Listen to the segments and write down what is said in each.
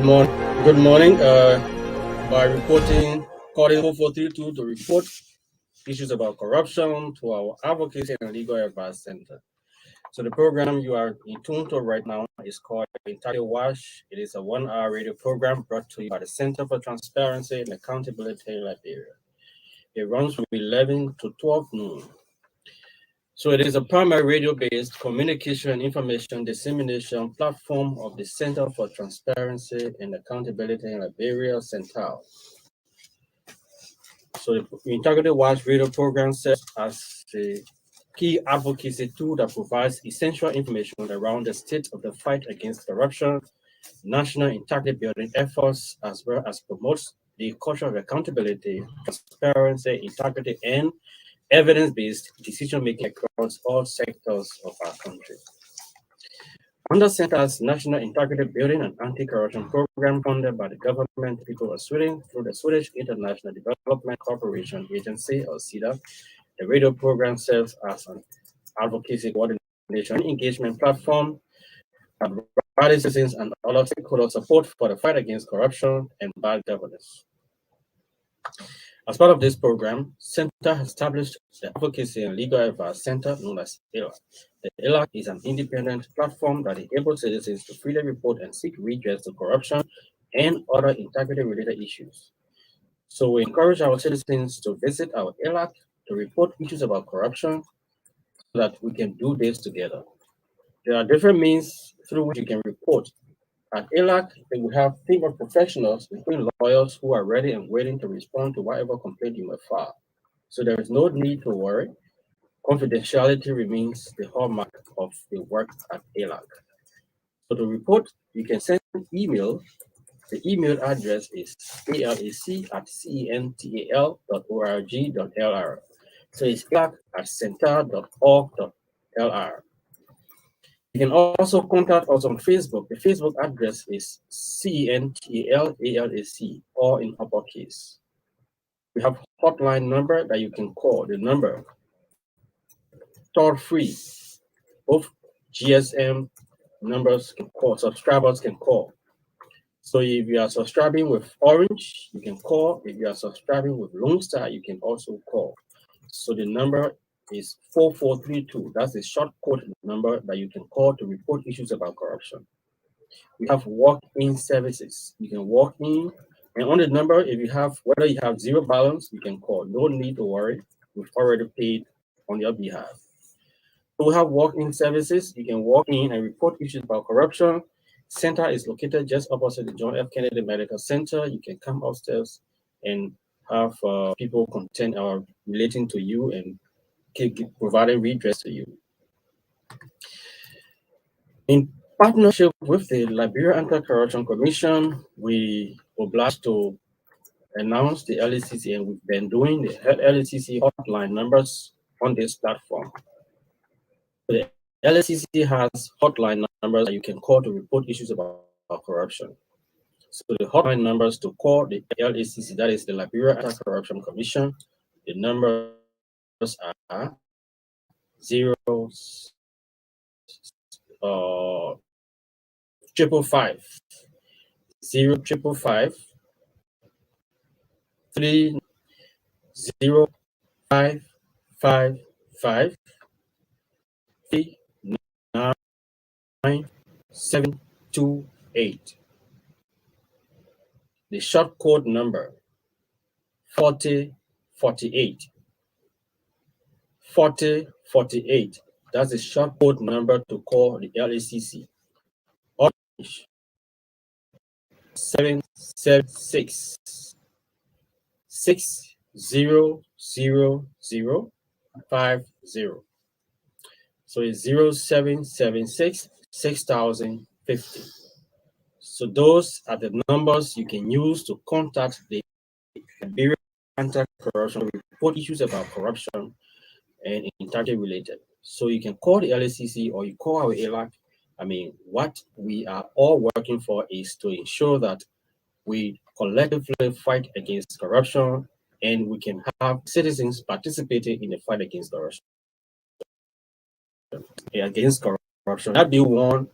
morning. Good morning. By reporting, calling 4432 to report issues about corruption to our Advocacy and Legal Advice Center. So the program you are in tune to right now is called CENTAL Wash. It is a 1-hour radio program brought to you by the Center for Transparency and Accountability in Liberia. It runs from 11 to 12 noon. So it is a primary radio-based communication and information dissemination platform of the Center for Transparency and Accountability in Liberia, CENTAL. So the Integrated Watch radio program serves as a key advocacy tool that provides essential information around the state of the fight against corruption, national integrity building efforts, as well as promotes the culture of accountability, transparency, integrity, and evidence-based decision-making across all sectors of our country. Under CENTAL's National Integrity Building and Anti-Corruption Program funded by the government people of Sweden through the Swedish International Development Cooperation Agency, or CEDA, the radio program serves as an advocacy coordination and engagement platform that provides citizens and other stakeholder support for the fight against corruption and bad governance. As part of this program, CENTAL has established the Advocacy and Legal Advice Center, known as ELAC. The ELAC is an independent platform that enables citizens to freely report and seek redress to corruption and other integrity-related issues. So we encourage our citizens to visit our ELAC to report issues about corruption so that we can do this together. There are different means through which you can report. At ELAC, we have a team of professionals, including lawyers, who are ready and waiting to respond to whatever complaint you may file. So there is no need to worry. Confidentiality remains the hallmark of the work at ELAC. So to report, you can send an email. The email address is alac@cental.org.lr. So it's alac@cental.org.lr. You can also contact us on Facebook. The Facebook address is CENTALALAC, or in uppercase. We have a hotline number that you can call. The number, toll-free. Both GSM numbers can call, subscribers can call. So if you are subscribing with Orange, you can call. If you are subscribing with Lone Star, you can also call. So the number is 4432. That's the short code number that you can call to report issues about corruption. We have walk-in services. You can walk in, and on the number, if you have, whether you have zero balance, you can call. No need to worry. We've already paid on your behalf. So we have walk-in services. You can walk in and report issues about corruption. Center is located just opposite the John F. Kennedy Medical Center. You can come upstairs and have people relating to you and providing redress to you. In partnership with the Liberia Anti-Corruption Commission, we were obliged to announce the LACC, and we've been doing the LACC hotline numbers on this platform. The LACC has hotline numbers that you can call to report issues about corruption. So the hotline numbers to call the LACC, that is the Liberia Anti-Corruption Commission, the numbers are 555 0555 3055 9728. The short code number 4048. 4048. That's the short code number to call the LACC. Orange 776 600050. So it's 0776 6050. So those are the numbers you can use to contact the Liberia Anti-Corruption, report issues about corruption and integrity related. So you can call the LACC or you call our ELAC. I mean, what we are all working for is to ensure that we collectively fight against corruption and we can have citizens participating in the fight against corruption. That be won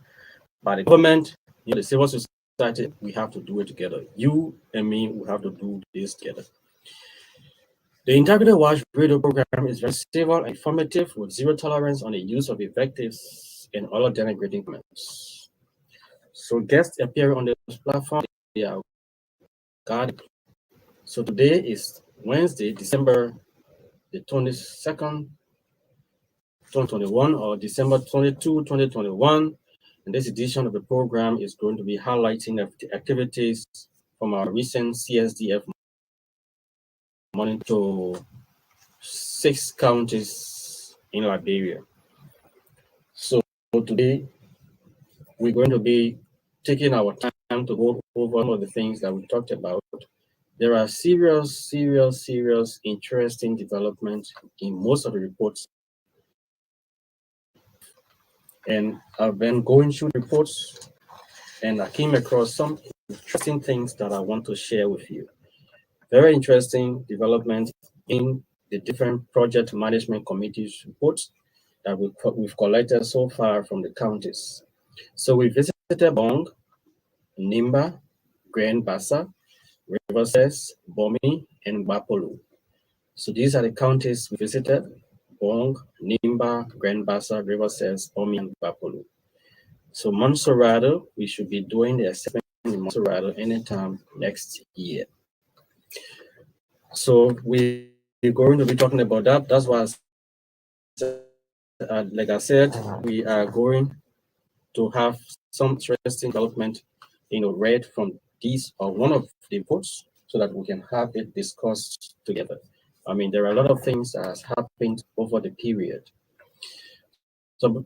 by the government, the civil society, decided we have to do it together. You and me, we have to do this together. The Integrated Watch Radio program is very civil and informative with zero tolerance on the use of invectives and other denigrating comments. So guests appearing on this platform, they are guarded. So today is Wednesday, December the 22nd, 2021, or December 22, 2021. And this edition of the program is going to be highlighting the activities from our recent CSDF monitoring to 6 counties in Liberia. So today we're going to be taking our time to go over some of the things that we talked about. There are serious, interesting developments in most of the reports. And I've been going through the reports and I came across some interesting things that I want to share with you. Very interesting development in the different project management committees reports that we've collected so far from the counties. So we visited Bong, Nimba, Grand Bassa, Riverses, Bomi, and Bapolu. So these are the counties we visited: Bong, Nimba, Grand Bassa, Riverses, Bomi, and Bapolu. So Monserrado, we should be doing the assessment in Monserrado anytime next year. So we're going to be talking about that. That's why, like I said, we are going to have some interesting development, read from these or one of the reports so that we can have it discussed together. I mean, there are a lot of things that has happened over the period. So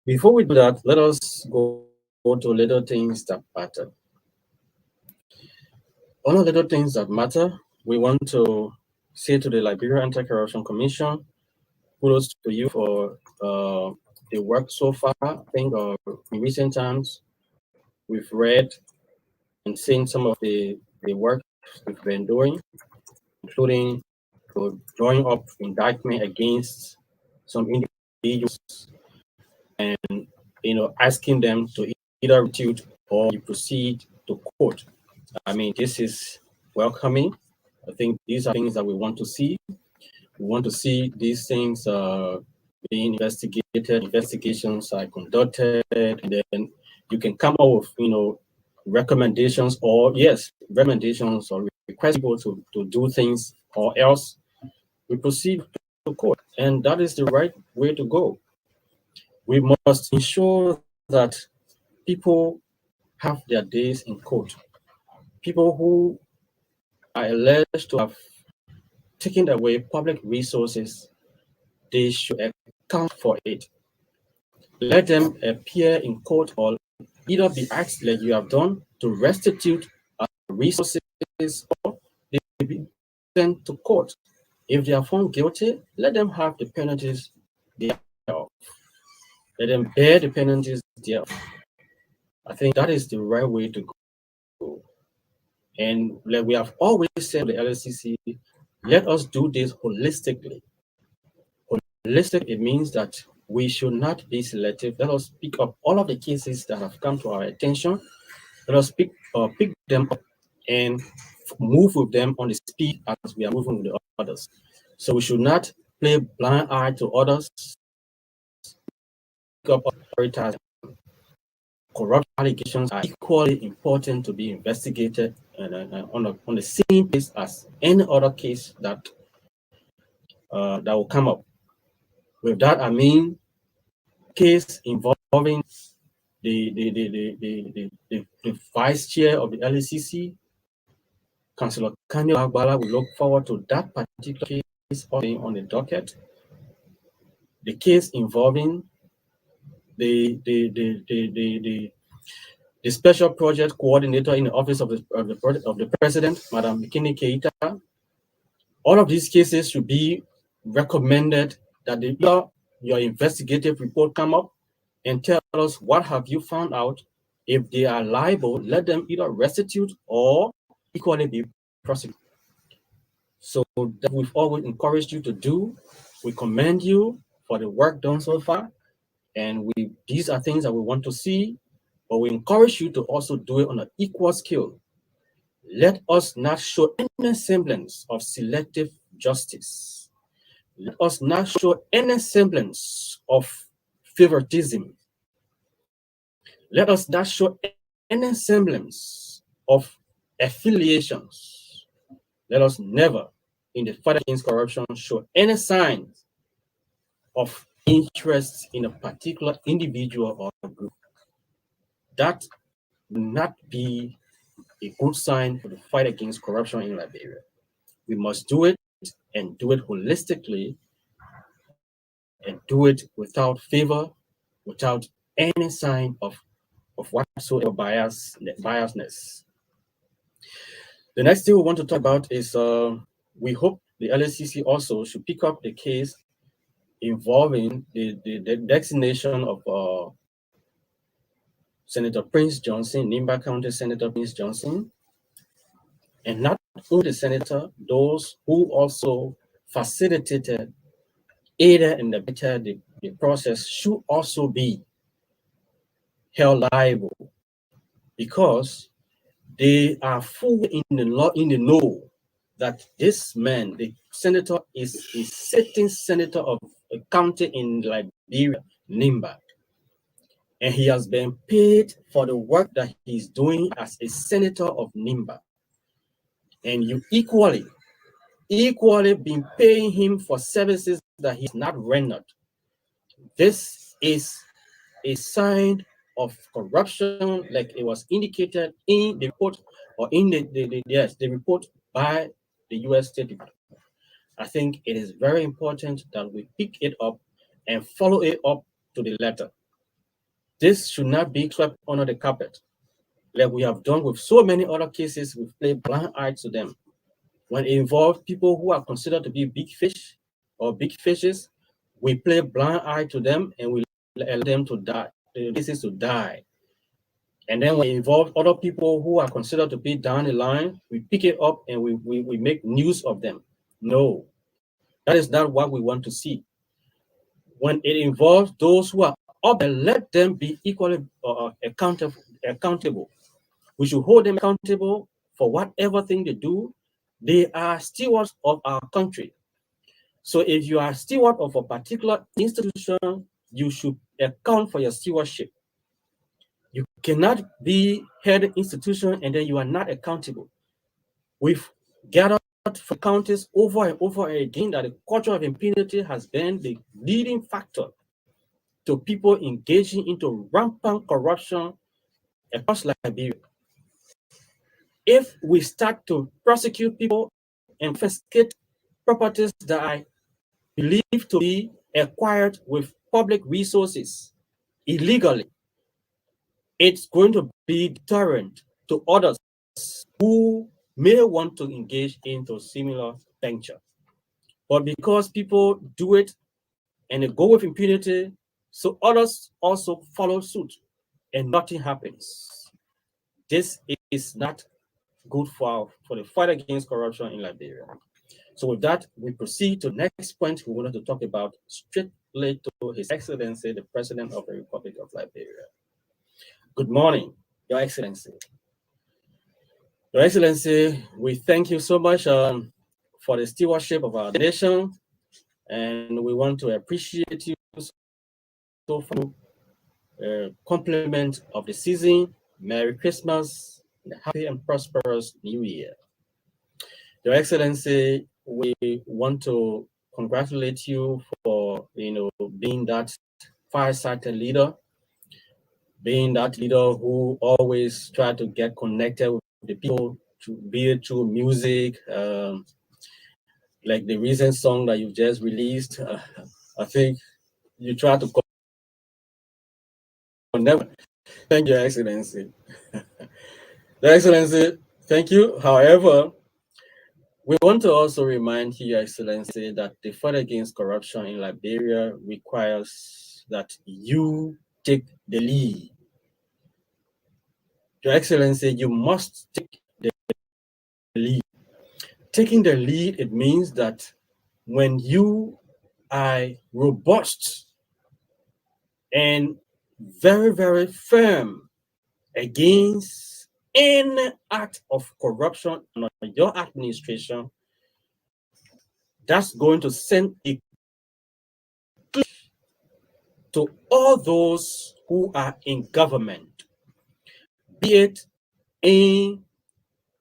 before we do that, let us go to little things that matter. One of the little things that matter, we want to say to the Liberia Anti-Corruption Commission, kudos to you for the work so far. I think in recent times, we've read and seen some of the work we've been doing, including drawing up indictment against some individuals and asking them to either refute or proceed to court. I mean, this is welcoming. I think these are things that we want to see. We want to see these things being investigated, investigations are conducted, and then you can come up with, recommendations or recommendations or request people to do things, or else we proceed to court. And that is the right way to go. We must ensure that people have their days in court. People who are alleged to have taken away public resources, they should account for it. Let them appear in court or either be asked, like you have done, to restitute resources, or they be sent to court. If they are found guilty, let them have the penalties thereof. Let them bear the penalties thereof. I think that is the right way to go. And like we have always said to the LSCC, let us do this holistically. Holistic, it means that we should not be selective. Let us pick up all of the cases that have come to our attention. Let us pick them up and move with them on the speed as we are moving with the others. So we should not play blind eye to others. Pick up prioritize. Corrupt allegations are equally important to be investigated on the same case as any other case that will come up. With that, I mean case involving the vice chair of the LACC, Councillor Kanye Agbala. We look forward to that particular case on the docket. The case involving the special project coordinator in the office of the president, Madam Mikini Keita. All of these cases should be recommended that your investigative report come up and tell us what have you found out. If they are liable, let them either restitute or equally be prosecuted. So that we've always encouraged you to do. We commend you for the work done so far, and these are things that we want to see. but we encourage you to also do it on an equal scale. Let us not show any semblance of selective justice. Let us not show any semblance of favoritism. Let us not show any semblance of affiliations. Let us never, in the fight against corruption, show any signs of interest in a particular individual or group. That will not be a good sign for the fight against corruption in Liberia. We must do it and do it holistically and do it without favor, without any sign of whatsoever biasness. The next thing we want to talk about is we hope the LACC also should pick up a case involving the designation of Senator Prince Johnson, Nimba County Senator Prince Johnson, and not only the senator, those who also facilitated, aided and abetted the process should also be held liable because they are fully in the know that this man, the senator, is a sitting senator of a county in Liberia, Nimba. And he has been paid for the work that he's doing as a senator of Nimba. And you equally been paying him for services that he's not rendered. This is a sign of corruption, like it was indicated in the report or in the report by the U.S. State Department. I think it is very important that we pick it up and follow it up to the letter. This should not be swept under the carpet, like we have done with so many other cases. We've played blind eye to them. When it involves people who are considered to be big fish or big fishes, we play blind eye to them and we allow them to die, the cases to die. And then when it involves other people who are considered to be down the line, we pick it up and we make news of them. No, that is not what we want to see. When it involves those who are up, and let them be equally accountable. We should hold them accountable for whatever thing they do. They are stewards of our country. So if you are a steward of a particular institution, you should account for your stewardship. You cannot be head of institution and then you are not accountable. We've gathered from counties over and over again that the culture of impunity has been the leading factor to people engaging into rampant corruption across Liberia. If we start to prosecute people and confiscate properties that are believed to be acquired with public resources illegally, it's going to be deterrent to others who may want to engage into similar venture. But because people do it and they go with impunity, so others also follow suit and nothing happens. This is not good for the fight against corruption in Liberia. So with that, we proceed to the next point we wanted to talk about, strictly to His Excellency, the President of the Republic of Liberia. Good morning, Your Excellency. Your Excellency, we thank you so much for the stewardship of our nation, and we want to appreciate you so for compliment of the season. Merry Christmas and a happy and prosperous New Year. Your Excellency, we want to congratulate you for being that far-sighted leader, being that leader who always try to get connected with the people, to be it through music, like the recent song that you just released. I think you try to connect. Thank you, Your Excellency. Your Excellency, thank you. However, we want to also remind you, Your Excellency, that the fight against corruption in Liberia requires that you take the lead. Your Excellency, you must take the lead. Taking the lead, it means that when you are robust and very, very firm against any act of corruption on your administration that's going to send a to all those who are in government, be it in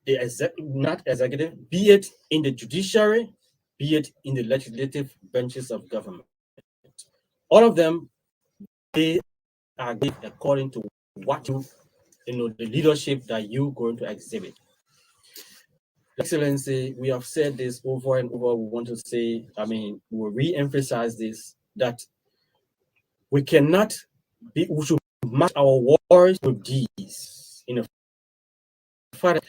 the not executive, be it in the judiciary, be it in the legislative branches of government. All of them, they are according to what the leadership that you're going to exhibit. Excellency, we have said this over and over. We want to say, we will re-emphasize this, that we cannot be, we should match our wars with deeds in a fight.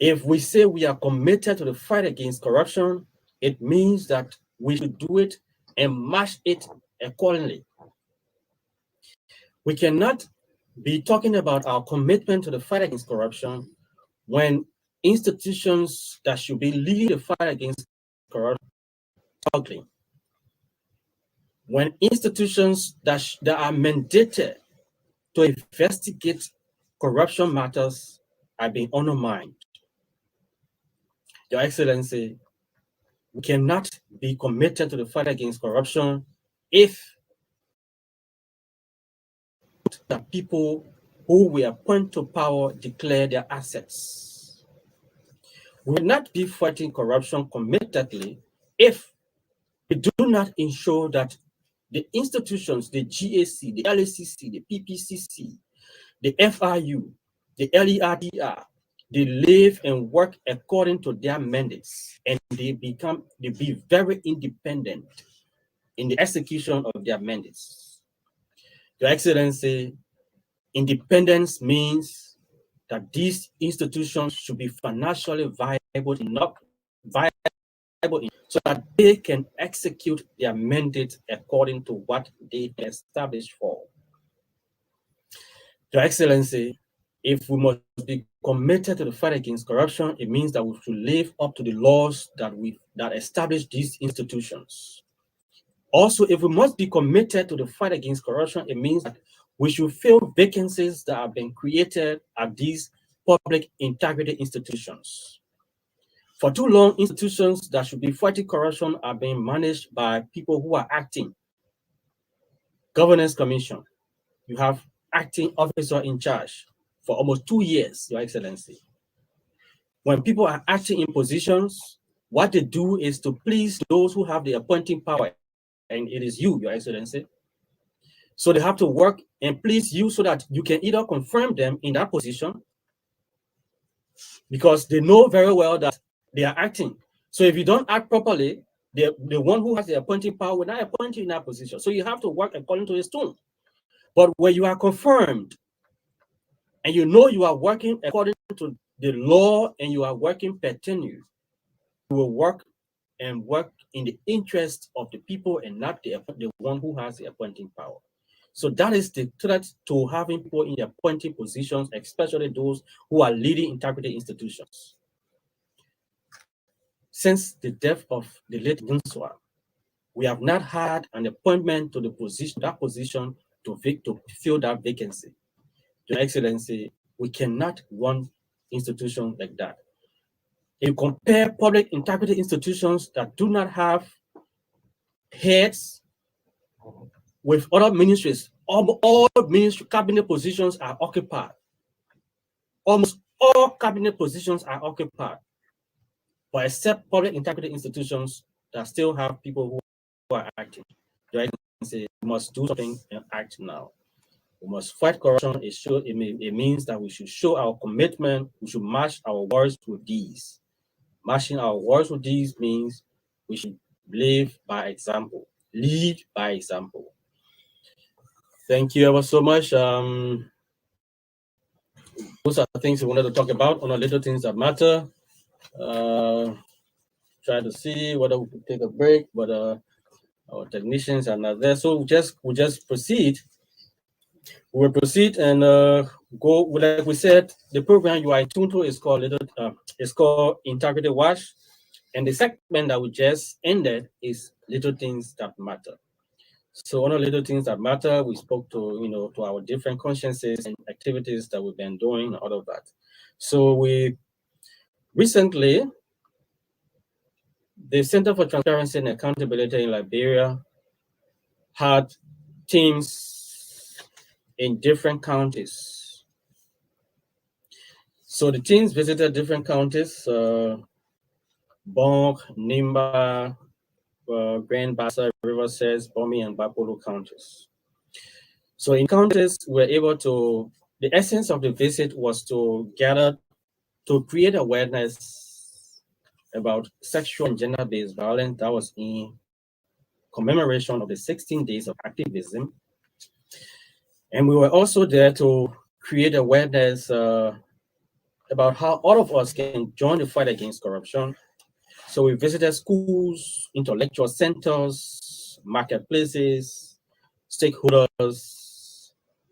If we say we are committed to the fight against corruption, it means that we should do it and match it accordingly. We cannot be talking about our commitment to the fight against corruption when institutions that should be leading the fight against corruption are struggling. When institutions that are mandated to investigate corruption matters are being undermined. Your Excellency, we cannot be committed to the fight against corruption if the people who we appoint to power declare their assets. We will not be fighting corruption committedly if we do not ensure that the institutions, the GAC, the LACC, the PPCC, the FRU, the LERDR, they live and work according to their mandates, and they be very independent in the execution of their mandates. Your Excellency, independence means that these institutions should be financially viable enough, so that they can execute their mandate according to what they established for. Your Excellency, if we must be committed to the fight against corruption, it means that we should live up to the laws that establish these institutions. Also, if we must be committed to the fight against corruption, it means that we should fill vacancies that have been created at these public integrity institutions. For too long, institutions that should be fighting corruption are being managed by people who are acting. Governance Commission, you have acting officer in charge for almost 2 years, Your Excellency. When people are acting in positions, what they do is to please those who have the appointing power, and it is you, Your Excellency. So they have to work and please you so that you can either confirm them in that position, because they know very well that they are acting. So if you don't act properly, the one who has the appointing power will not appoint you in that position. So you have to work according to his tune. But when you are confirmed and you know you are working according to the law and you are working per tenure, you will work and work in the interest of the people and not the one who has the appointing power. So that is the threat to having people in the appointing positions, especially those who are leading integrity institutions. Since the death of the late Yunsua, we have not had an appointment to that position to fill that vacancy. Your Excellency, we cannot run institutions like that. If you compare public integrity institutions that do not have heads with other ministries, all ministry cabinet positions are occupied. Almost all cabinet positions are occupied, but except public integrity institutions that still have people who are acting. Right? We must do something and act now. We must fight corruption. It means that we should show our commitment. We should match our words with deeds. Matching our words with deeds means we should live by example, lead by example. Thank you ever so much. Those are things we wanted to talk about on the little things that matter. Try to see whether we could take a break, but our technicians are not there. So we'll just proceed. We will proceed and go. Like we said, the program you are tuned to is called Integrity Watch, and the segment that we just ended is Little Things That Matter. So one of the little things that matter, we spoke to, to our different consciences and activities that we've been doing, all of that. So we recently, the Center for Transparency and Accountability in Liberia had teams in different counties. So the teams visited different counties, Bonk, Nimba, Grand Bassa, Riverside, Bomi, and Bapolo counties. So in counties, we're able to, the essence of the visit was to gather, to create awareness about sexual and gender-based violence. That was in commemoration of the 16 days of activism. And we were also there to create awareness about how all of us can join the fight against corruption. So we visited schools, intellectual centers, marketplaces, stakeholders,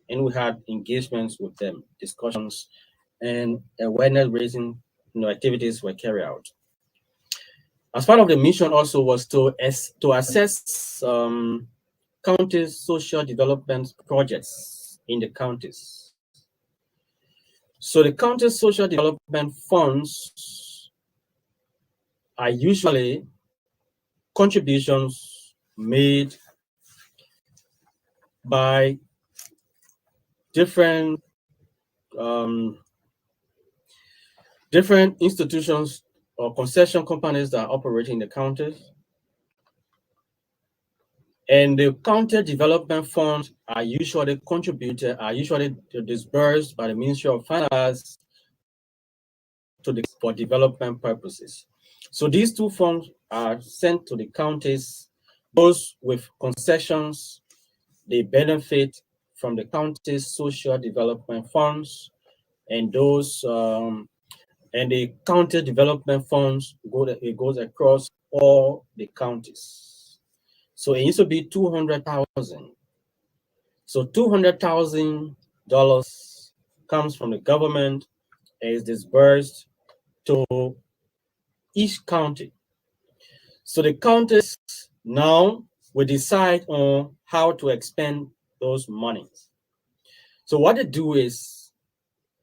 and we had engagements with them, discussions, and awareness raising activities were carried out. As part of the mission also was to assess counties' social development projects in the counties. So the county's social development funds are usually contributions made by different different institutions or concession companies that operate in the counties. And the county development funds are usually disbursed by the Ministry of Finance for development purposes. So these two funds are sent to the counties. Those with concessions, they benefit from the county's social development funds, and those and the county development funds it goes across all the counties. So it used to be 200,000. So $200,000 comes from the government and is disbursed to each county. So the counties now will decide on how to expend those monies. So what they do is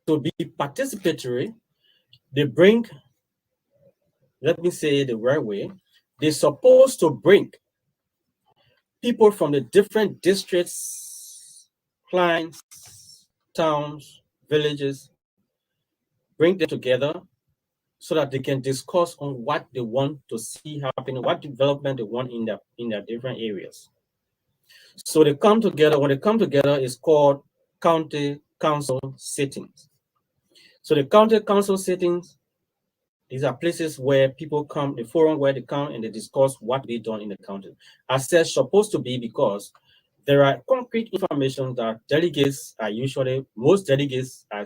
to be participatory, they bring, let me say the right way, they're supposed to bring people from the different districts, clients, towns, villages, bring them together so that they can discuss on what they want to see happen, what development they want in their different areas. So they come together. When they come together, it's called county council sittings. So the county council sittings, these are places where people come, the forum where they come and they discuss what they done in the county. As such, supposed to be, because there are concrete information that most delegates are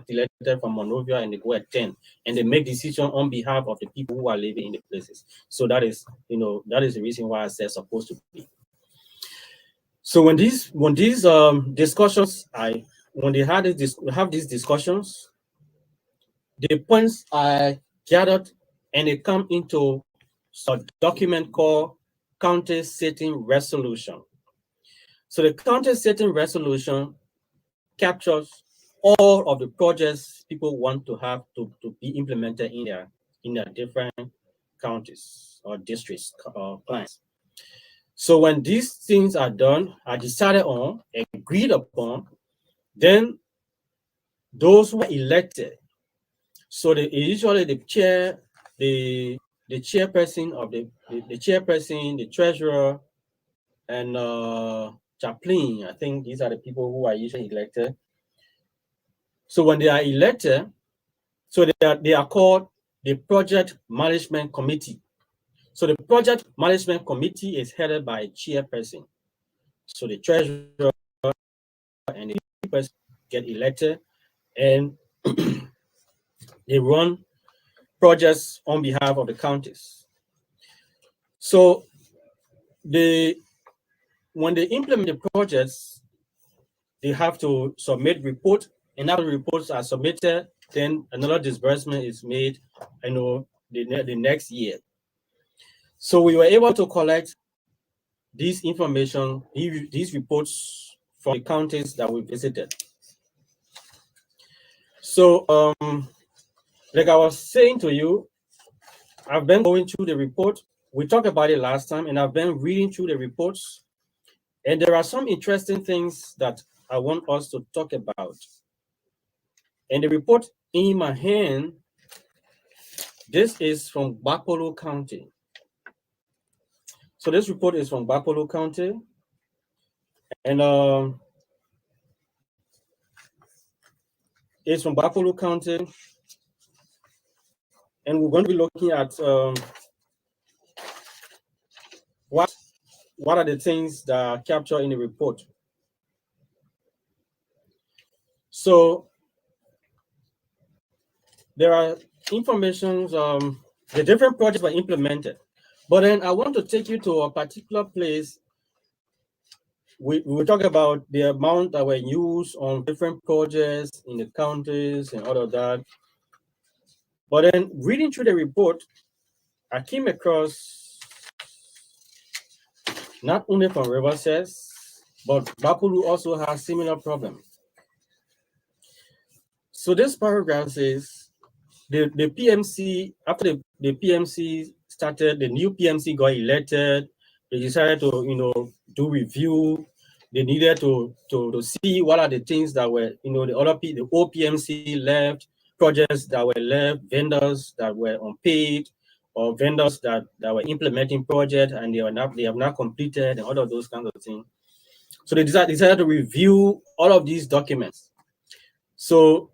elected from Monrovia and they go attend and they make decisions on behalf of the people who are living in the places. So that is the reason why I said supposed to be. So when these discussions, when they have these discussions, the points are gathered and they come into a document called county sitting resolution. So the county sitting resolution captures all of the projects people want to have to be implemented in their different counties or districts or clients. So when these things are done, are decided on, agreed upon, then those who are elected, so usually the chairperson of the chairperson, the treasurer, and chaplain, I think these are the people who are usually elected. So when they are elected, so they are called the project management committee. So the project management committee is headed by a chairperson. So the treasurer and the person get elected, and they run projects on behalf of the counties. So when they implement the projects, they have to submit report, and after the reports are submitted, then another disbursement is made, the next year. So we were able to collect these information, these reports from the counties that we visited. So, like I was saying to you, I've been going through the report. We talked about it last time, and I've been reading through the reports. And there are some interesting things that I want us to talk about. And the report in my hand, this is from Bapolo County. So this report is from Bapolo County. And it's from Bapolo County. And we're going to be looking at what are the things that are captured in the report. So there are informations, the different projects were implemented. But then I want to take you to a particular place. We will talk about the amount that were used on different projects in the counties and all of that. But then reading through the report, I came across not only from Riverside, but Bapulu also has similar problems. So this paragraph says the PMC, after the PMC started, the new PMC got elected, they decided to do review. They needed to see what are the things that were, the old PMC left, projects that were left, vendors that were unpaid, or vendors that were implementing projects and they have not completed, and all of those kinds of things. So they decided to review all of these documents. So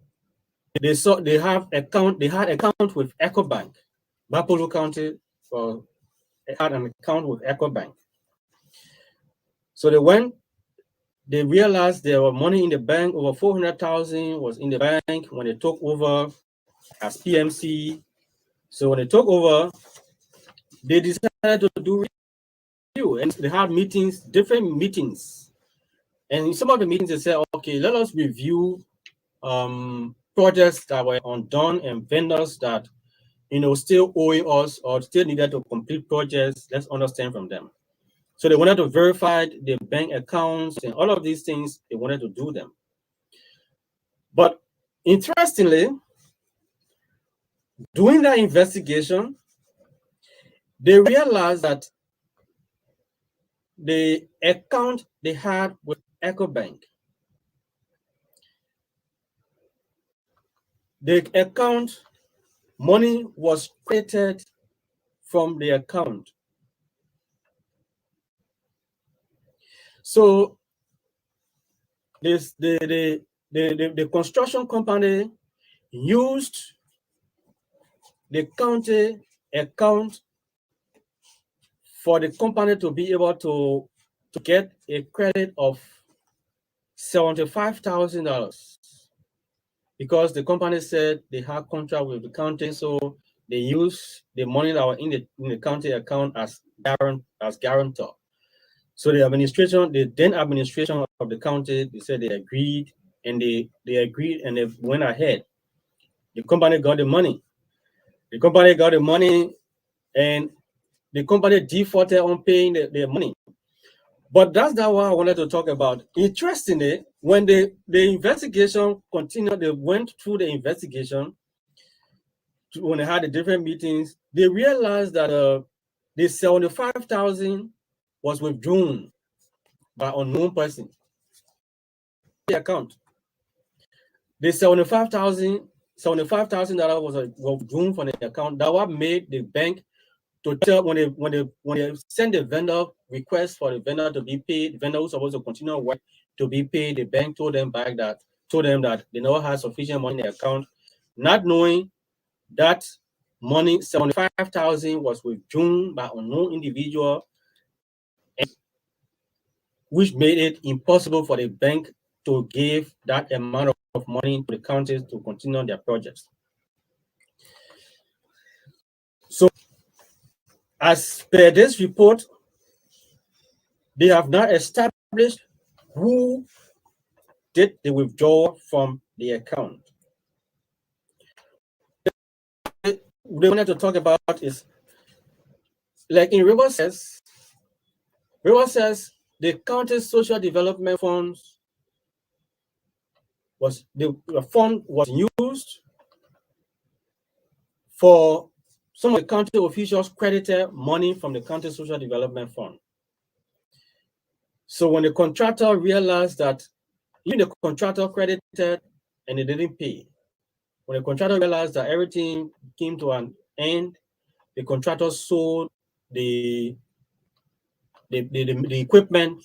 they had account with EcoBank. Bapolo County had an account with EcoBank. So they realized there was money in the bank, over 400,000 was in the bank when they took over as PMC. So when they took over, they decided to do review, and they had meetings, different meetings. And in some of the meetings, they said, okay, let us review projects that were undone and vendors that still owing us or still needed to complete projects. Let's understand from them. So they wanted to verify the bank accounts and all of these things. They wanted to do them. But interestingly, doing that investigation, they realized that the account they had with EcoBank, the account money was created from the account. So the construction company used the county account for the company to be able to get a credit of $75,000 because the company said they had contract with the county, so they used the money that was in the county account as guarantor. So the then administration of the county, they said they agreed, and they agreed and they went ahead. The company got the money. The company got the money, and the company defaulted on paying the money. But that's not what I wanted to talk about. Interestingly, when the investigation continued, they went through the investigation, when they had the different meetings, they realized that the 75,000 was withdrawn by unknown person. The account. The $75,000 was withdrawn from the account. That what made the bank to tell when they send the vendor request for the vendor to be paid, the vendor who's supposed to continue work to be paid, the bank told them that they never had sufficient money in the account, not knowing that money, 75,000, was withdrawn by unknown individual, which made it impossible for the bank to give that amount of money to the counties to continue their projects. So, as per this report, they have not established who did the withdrawal from the account. What they wanted to talk about is, like in Riverside, River says the county's social development funds the fund was used for some of the county officials credited money from the county social development fund. So when the contractor realized that even the contractor credited and they didn't pay, when the contractor realized that everything came to an end, the contractor sold the equipment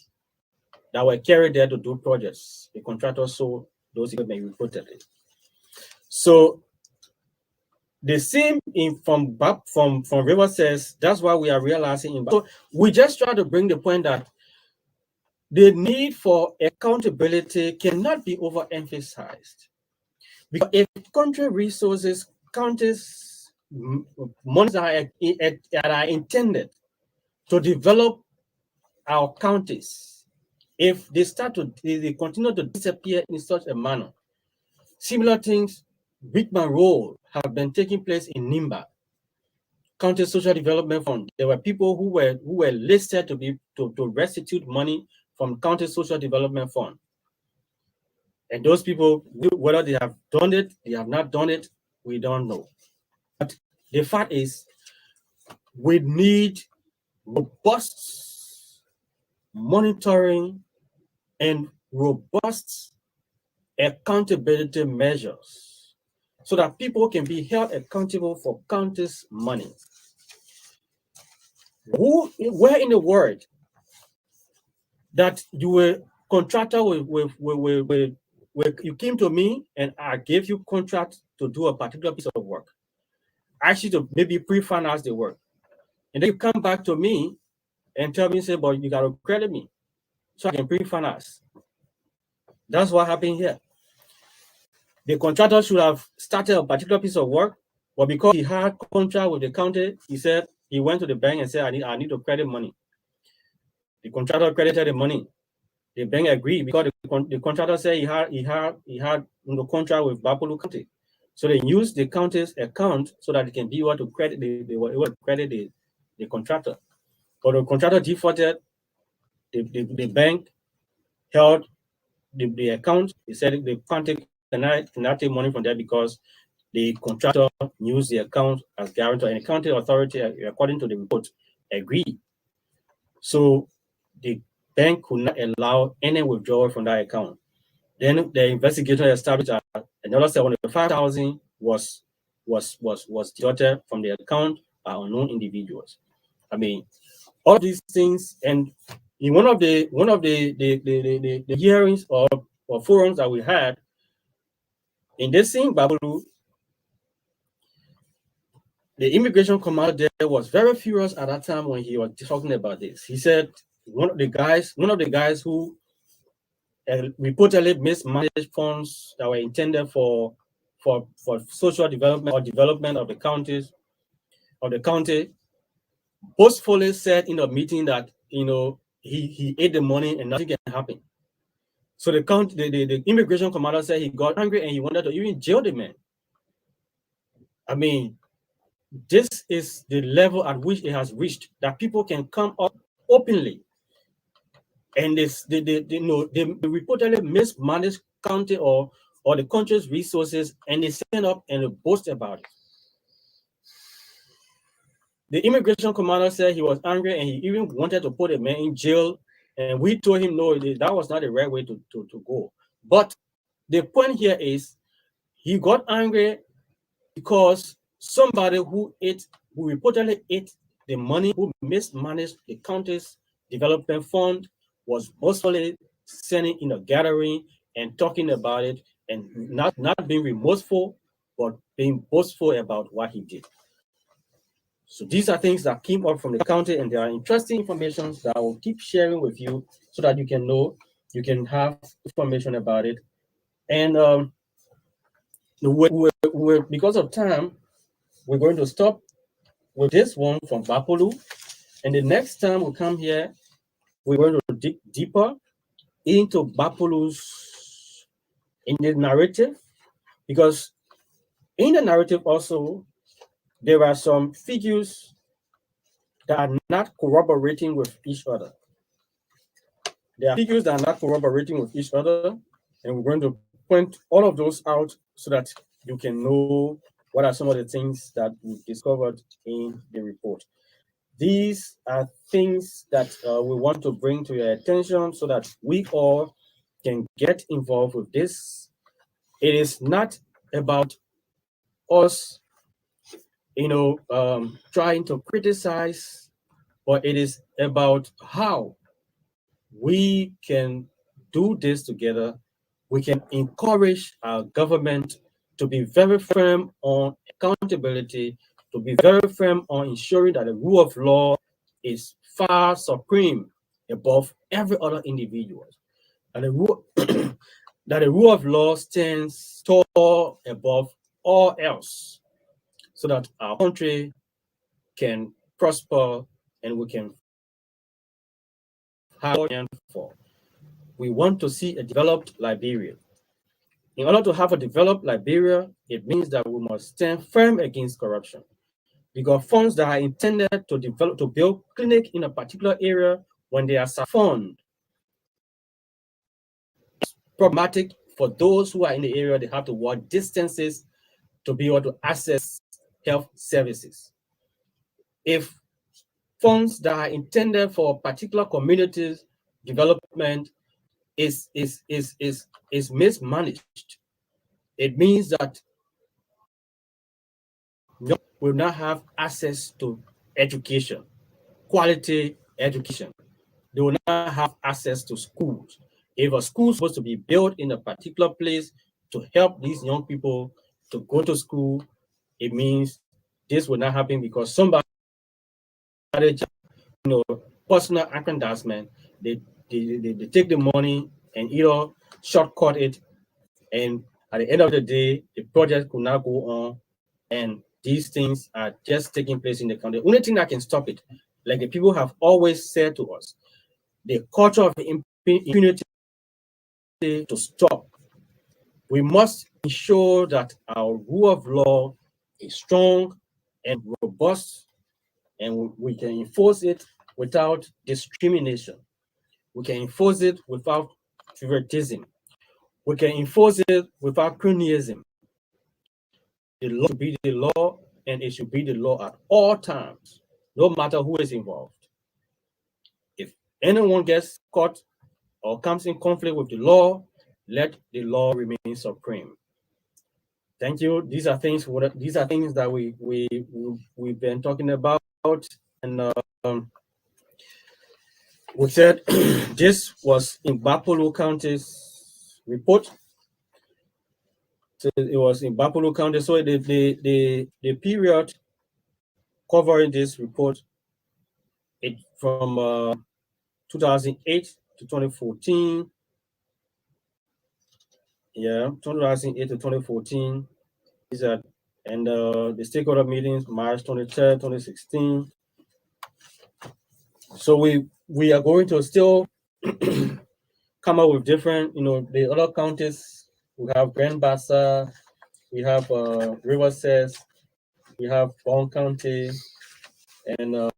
that were carried there to do projects. The contractor sold those equipment reportedly. So the same from River says that's why we are realizing. So we just try to bring the point that the need for accountability cannot be overemphasized. Because if country resources, counties, monies that are intended to develop our counties, if they they continue to disappear in such a manner, similar things, Brickman role have been taking place in Nimba County Social Development Fund. There were people who were listed to restitute money from County Social Development Fund. And those people, whether they have done it, they have not done it, we don't know. But the fact is, we need robust monitoring and robust accountability measures so that people can be held accountable for county's money. Where in the world that you were contractor with you came to me and I gave you contract to do a particular piece of work. I asked you to maybe pre-finance the work. And then you come back to me and tell me, say, but you got to credit me so I can pre-finance. That's what happened here. The contractor should have started a particular piece of work, but because he had contract with the county, he said he went to the bank and said, I need to credit money. The contractor credited the money. The bank agreed because the contractor said he had the contract with Bapolu County. So they used the county's account so that they can be able to credit the contractor. But the contractor defaulted, the bank held the account. He said the county cannot take money from there because the contractor used the account as guarantor, and the county authority, according to the report, agreed. So the bank could not allow any withdrawal from that account. Then the investigator established that another 75,000 was deducted from the account by unknown individuals. I mean, all these things, and in one of the hearings or forums that we had in this same Babulu, the immigration commander there was very furious at that time when he was talking about this. He said one of the guys who reportedly mismanaged funds that were intended for social development or development of the county, boastfully said in a meeting that he ate the money and nothing can happen. So the immigration commander said he got angry and he wanted to even jail the man. I mean, this is the level at which it has reached, that people can come up openly and they reportedly mismanage county or the country's resources, and they stand up and they boast about it. The immigration commander said he was angry and he even wanted to put a man in jail, and we told him no, that was not the right way to go. But the point here is he got angry because somebody who reportedly ate the money, who mismanaged the county's development fund, was boastfully sending in a gathering and talking about it, and not being remorseful, but being boastful about what he did. So these are things that came up from the county, and there are interesting information that I will keep sharing with you so that you can know, you can have information about it. And because of time, we're going to stop with this one from Bapolu. And the next time we come here, we're going to dig deeper into Bapolu's in the narrative, because in the narrative also, there are some figures that are not corroborating with each other. There are figures that are not corroborating with each other, and we're going to point all of those out so that you can know what are some of the things that we discovered in the report. These are things that we want to bring to your attention so that we all can get involved with this. It is not about us, trying to criticize, but it is about how we can do this together. We can encourage our government to be very firm on accountability, to be very firm on ensuring that the rule of law is far supreme above every other individual. And the rule that the rule of law stands tall above all else, so that our country can prosper and we can have for. We want to see a developed Liberia. In order to have a developed Liberia, it means that we must stand firm against corruption. Because funds that are intended to build clinic in a particular area, when they are fund, problematic for those who are in the area. They have to walk distances to be able to access health services. If funds that are intended for particular communities development is mismanaged, it means that will not have access to education, quality education. They will not have access to schools. If a school is supposed to be built in a particular place to help these young people to go to school, it means this will not happen because somebody, personal aggrandizement, they take the money and either shortcut it, and at the end of the day, the project could not go on, and these things are just taking place in the country. The only thing that can stop it, like the people have always said to us, the culture of impunity to stop. We must ensure that our rule of law is strong and robust, and we can enforce it without discrimination. We can enforce it without favoritism. We can enforce it without cronyism. The law should be the law, and it should be the law at all times, no matter who is involved. If anyone gets caught or comes in conflict with the law, let the law remain supreme. Thank you. These are things that we've been talking about, and we said this was in Bapolo County's report. So it was in Bapolo County. So the period covering this report, it from 2008 to 2014. Yeah, 2008 to 2014 is that, and the stakeholder meetings March 23rd, 2016. So we are going to still come up with different, the other counties. We have Grand Bassa, we have Riverside, we have Bond County, and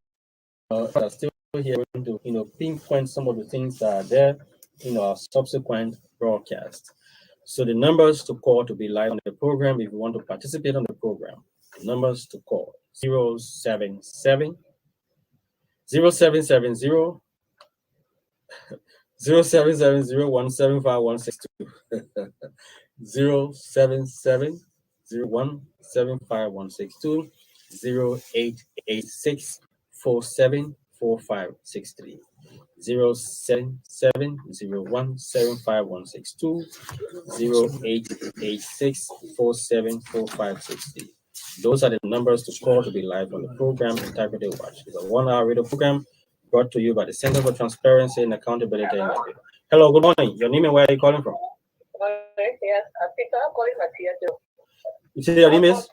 are still here to pinpoint some of the things that are there in our subsequent broadcast. So the numbers to call to be live on the program if you want to participate on the program. The numbers to call 077 0770 0770-175-162 077-0175-162 0886-474563 077-0175-162 0886-474563. Those are the numbers to call to be live on the program Integrity Watch. It's a 1-hour radio program brought to you by the Center for Transparency and Accountability in Liberia. Hello, good morning. Your name and where are you calling from? Yes, I think I'm calling my theater. You say your name is?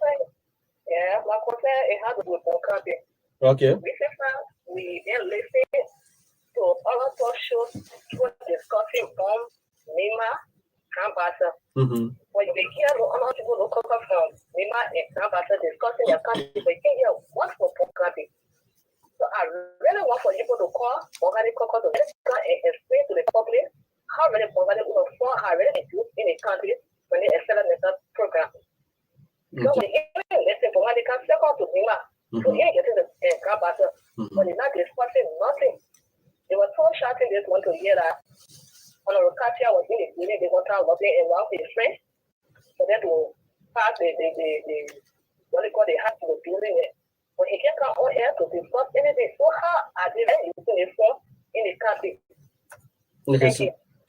Yeah, my concern is how to do it. Okay. We then listen to other talk shows who discussing on Nima and Bassa. When they hear other people who come from Nima and Bassa discussing their country, they can hear what for Pocrabi. So I really want for people to call organic caucus to explain to the public how many organic farms are already used in the country when they accelerate method program. So when you listen to organic second to Nima, so you getting the Kabata, but you're not discussing nothing. They were so shouting this one to hear that on a Katia was in the building, they were lobbying around with friends for them to pass the what they call the house to the building. But he can't come on air to discuss anything. So how are they using it for in the country? Okay,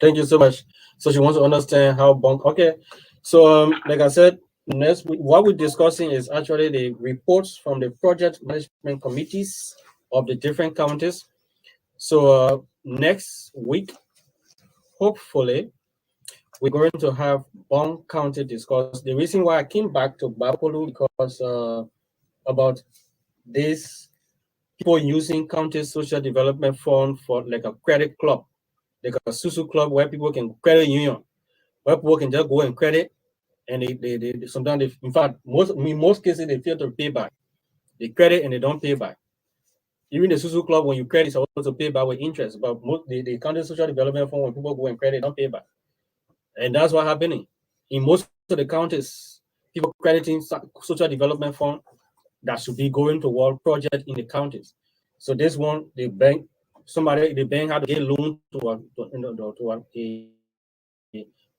thank you so much. So she wants to understand how okay. So like I said, next what we're discussing is actually the reports from the project management committees of the different counties. So next week, hopefully, we're going to have Bong County discuss. The reason why I came back to Bapolu because about this people using county social development fund for like a credit club, like a Susu club where people can credit union, where people can just go and credit, and they sometimes in fact in most cases they fail to pay back. They credit and they don't pay back. Even the Susu club, when you credit, it's supposed to pay back with interest. But most the county social development fund, when people go and credit, don't pay back. And that's what's happening. In most of the counties, people crediting social development fund that should be going to world project in the counties. So this one, the bank had to get loan to a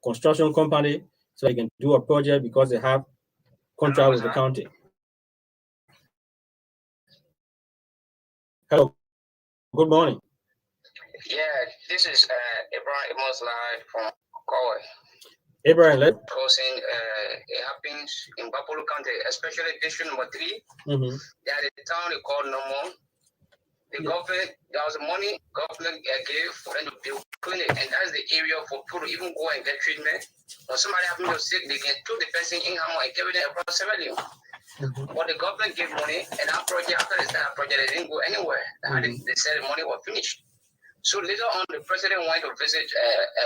construction company so they can do a project because they have contract with the county. Hello, good morning. Yeah, this is Abraham Live from Kowai. Abraham, let's causing it happens in Bapolu County, especially district number 3. There is a town they call Nomo. The government, there was money government gave for them to build clinic, and that's the area for people to even go and get treatment. When somebody happens to sick, they can took the person in Hamo and carry them across 7 million. But the government gave money, and that project, after they started that project, they didn't go anywhere. They said the money was finished. So later on, the president went to visit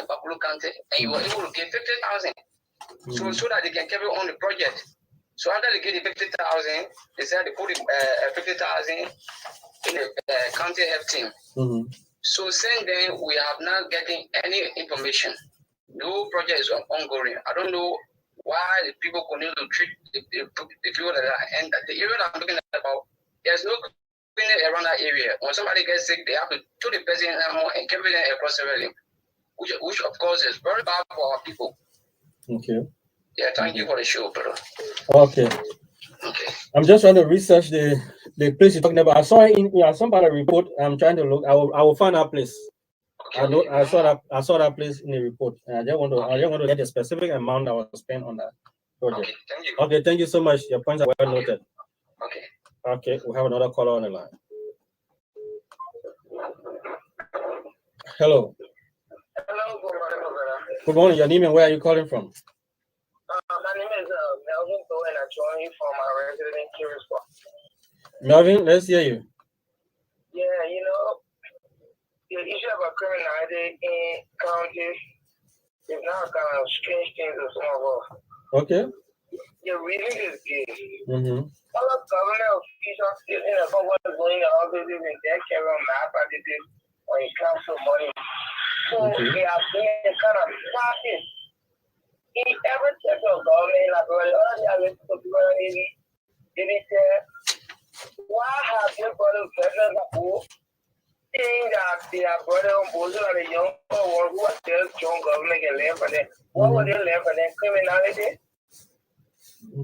Bapolu County, and he was able to get 50,000, so that they can carry on the project. So after they get the 50,000, they said they put 50,000 in the county health team. So since then, we have not getting any information. No project is ongoing. I don't know why the people continue to treat the people that are, and the area that I'm looking at about, there's no clinic around that area. When somebody gets sick, they have to do the person and carry them across the valley, which of course is very bad for our people. Okay. Yeah, thank you for the show, brother. Okay. Okay. I'm just trying to research the place you're talking about. I saw it in somebody report. I'm trying to look. I will find that place. Okay, I saw that place in the report. I just want to get a specific amount that was spent on that project. Okay, thank you. Okay, thank you so much. Your points are well noted. Okay. Okay, we have another caller on the line. Hello. Hello, good morning, brother. Good morning. Your name and where are you calling from? My name is Melvin Bowen, and I join you from our resident in Kirisburg. Melvin, let's hear you. Yeah, the issue about criminality in counties is now kind of strange thing to some of us. Okay. The reason is this. Other government officials sitting about what is going on, all this and they carry on malpractice or in council money. So they are being kind of practice. In every sector of government, like why have they brought in veterans who think that they are brought on board so that the young one who are still strong government can learn from them? What would they learn from them? Criminality?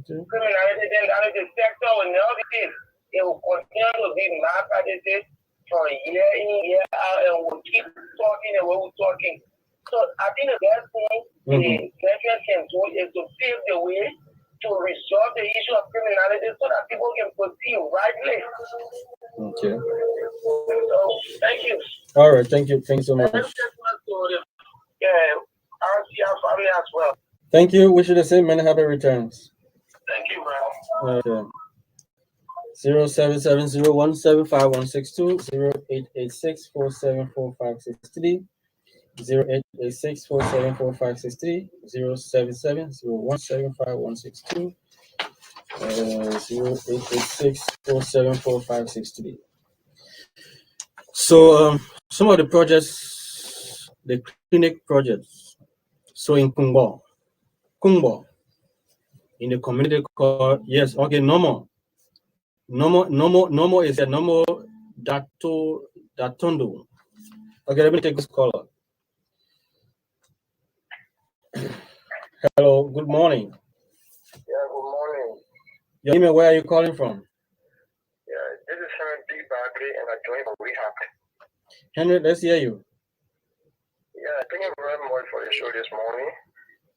Criminality, then that is the sector will never be this. It will continue to be malpractices for year in, year out, and we'll keep talking the way we're talking. So I think the best thing the veterans can do is to pave the way to resolve the issue of criminality so that people can proceed rightly. Okay. So thank you. All right, thank you. Thanks so much. Yeah, I'll see our family as well. Thank you. Wish you the same many happy returns. Thank you, bro. Okay. 0770175162 0886474563 0886474563 0770175162 0886474563. So some of the projects, the clinic projects. So in Kungbo, in the community called, yes, okay, Nomo is a Nomo Datondo. Okay, let me take this caller. Hello, good morning. Yeah, good morning. Your email, where are you calling from? Yeah, this is Henry B. Bagley, and I joined from rehab. Henry, let's hear you. Yeah, thank you very much for the show this morning.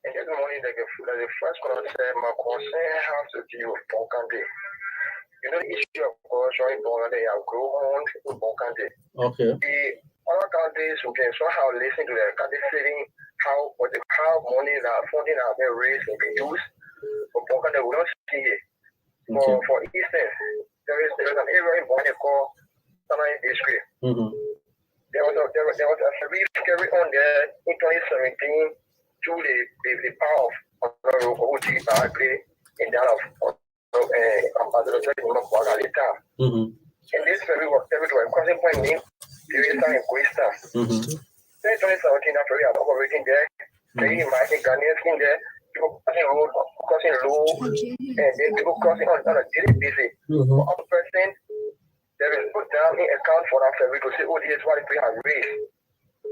And this morning, the first caller said, my concern has to do with Bonkande. You know, the issue of showing Bonkande and grow on with Bonkande. Okay. The other countries who can somehow listen to the country feeling how money that funding have been raised and been used for Bonkande, we don't see it. Okay. For instance, there is an area in Bonkande called Sanai District. Mm-hmm. There was a very scary on there in 2017 through the power of Oji Bagre in that of Ambassador Guagalita. And this very was crossing point named Purista and Quista. Then 2017 after we are operating there, can you imagine Ghanaians in there, people crossing low, and then people crossing on a daily basis. For other person, there is put down in account for that ferry to say, oh, this is what we have raised.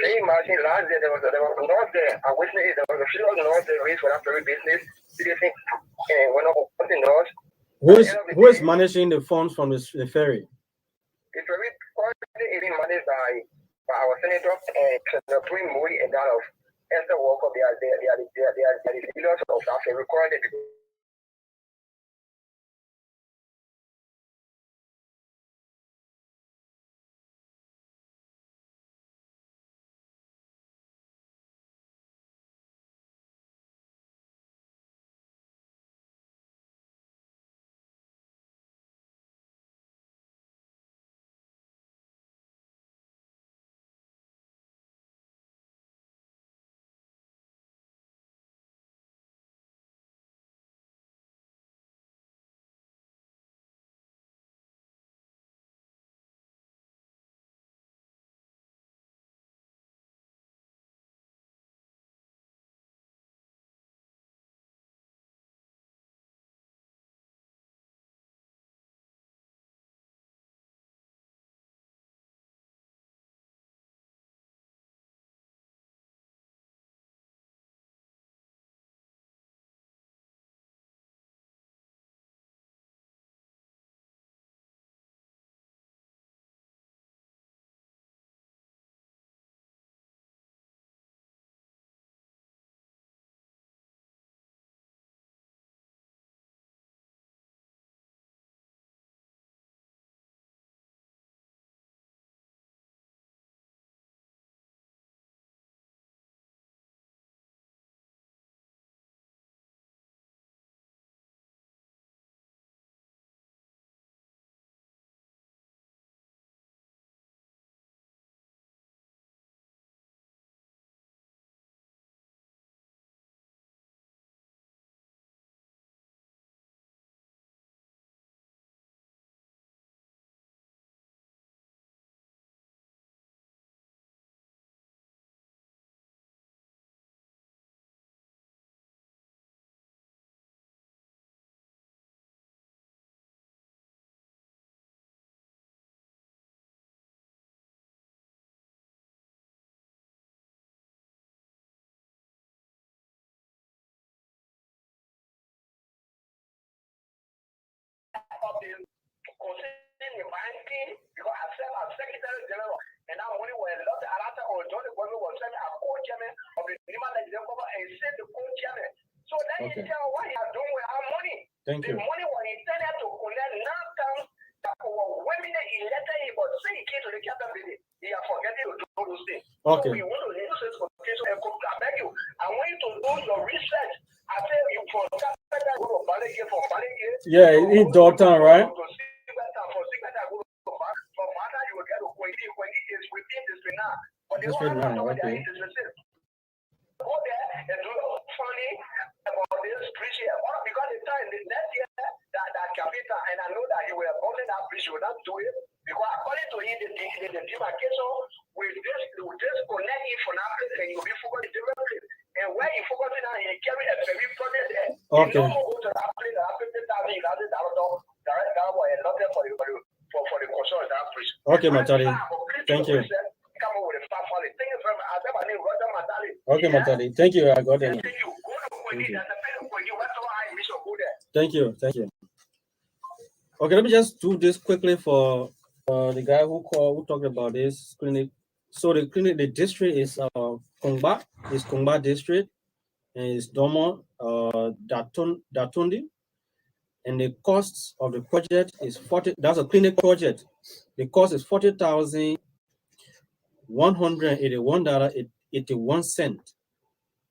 Can you imagine last year there was a loss there? I wish there was a few loss there raised for that ferry business. Seriously, when I was putting loss. Who is managing the funds from the ferry? The ferry currently is being managed by our senator and Senator Prim Mui and that of Esther Walker. They are the leaders of that ferry currently. Concerning the banking, because I serve as Secretary General, and now only when a lot of Alata or John the government was sent a co-chairman of the Lima Legislative and said the co-chairman. So then you tell what you are doing with our money. Thank you. The money was intended to collect now comes that our women elected him, but say he came to the capital building. He are forgetting to do those things. Okay. So we want to use this for case of I beg you. I want you to do your research. I tell you for capital go to Ballet for Ballet. Yeah, in Dalton, right? District now, okay. Go there and do funny about this bridge here. Because the time next year that capital, and I know that you were holding that bridge, you will not do it. Because according to him, the demarcation will just connect you from that place and you'll be focused in different place. And where you focus on, he carry a very project there. Okay. You don't go to that place and have $50,000 direct down and nothing for the construction of that place. Okay, Matali. Thank you. Come on with the stuff on it. Thank you very much. Okay, Matali. Thank you. I got it. Thank you. Thank you. Thank you. Okay, let me just do this quickly for the guy who talked about this clinic. So the district is Kongba district, and it's Domo Datundi, and the cost of the project is 40. That's a clinic project. The cost is $40,181.81.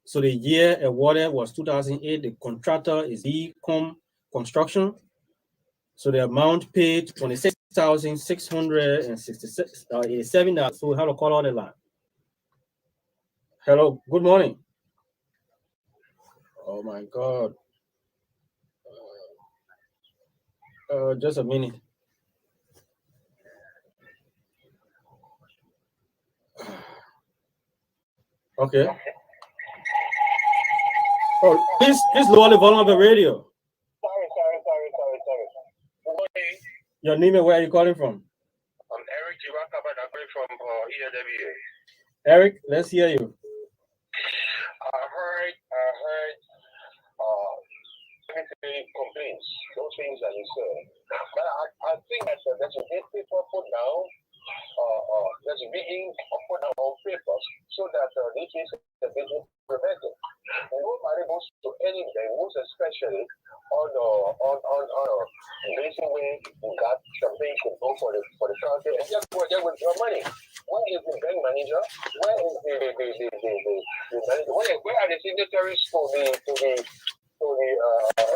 So the year awarded was 2008. The contractor is Ecom Construction. So the amount paid $26,667. So we have to call on the line. Hello, good morning. Oh my God. Just a minute. Okay. Oh, please lower the volume of the radio. Sorry. Your name and where are you calling from? I'm Eric Jiwakaba from ELWA. Eric, let's hear you. I heard complaints, those things that you said. But I think that there's a big paper put down, there's a big ink put down on papers so that this is the business prevented. And nobody goes to anything, most especially on basic way you got something to go for the country and just go there with your money. Where is the bank manager? Where is the manager? Where are the signatories to the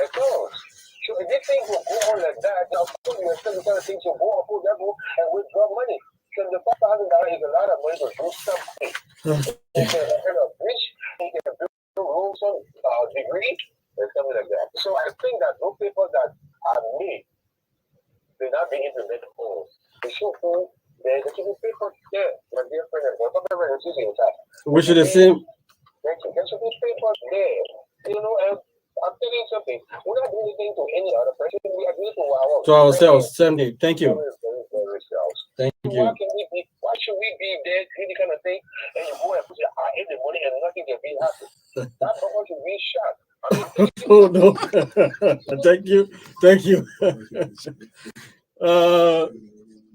accounts? So if this thing will go on like that, now of course you expect the kind of things to go up to level and withdraw money. So the $5,000 is a lot of money to do something. You can rich, you can build rooms on degree and something like that. So I think that those people that are made, they're not being implemented all. They should go, there's a few people there, my dear friend, and whatever is using that. We should assume. Thank you. There's a few people there, you know, and I'm telling you something. We're not doing anything to any other person. We are doing to ourselves. Sunday. Thank you. Thank you. Why should we be there, any kind of thing, and you go and put your eye in the money and nothing can be happy? That someone should be shot. Oh no. Thank you.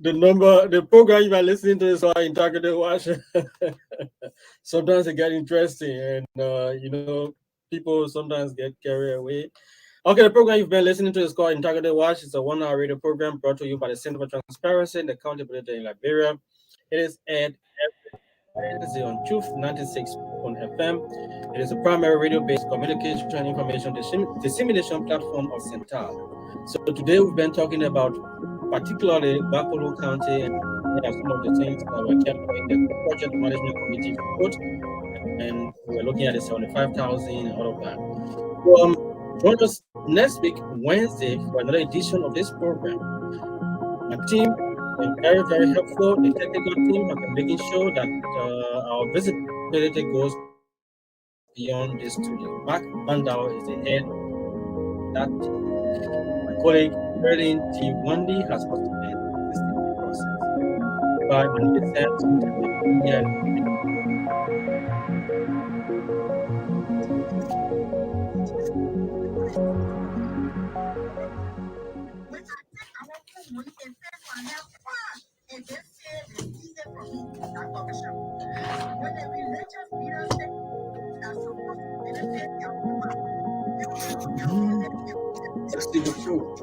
The program you are listening to is our Integrity Watch. Sometimes it gets interesting, and people sometimes get carried away. Okay, the program you've been listening to is called Integrity Watch. It's a 1-hour radio program brought to you by the Center for Transparency and Accountability in Liberia. It is aired every Wednesday on Truth 96 on FM. It is a primary radio-based communication and information dissemination platform of CENTAL. So today we've been talking about particularly Bapolo County, and some of the things that were kept in the project management committee report, and we're looking at the 75,000 and all of that. So, join us next week, Wednesday, for another edition of this program. My team been very, very helpful. The technical team have been making sure that our visibility goes beyond this studio. Mark Landau is the head of that team. My colleague, Berlin T. Wendy, has also been assisting the process. By my name is Sam. Let's see the truth.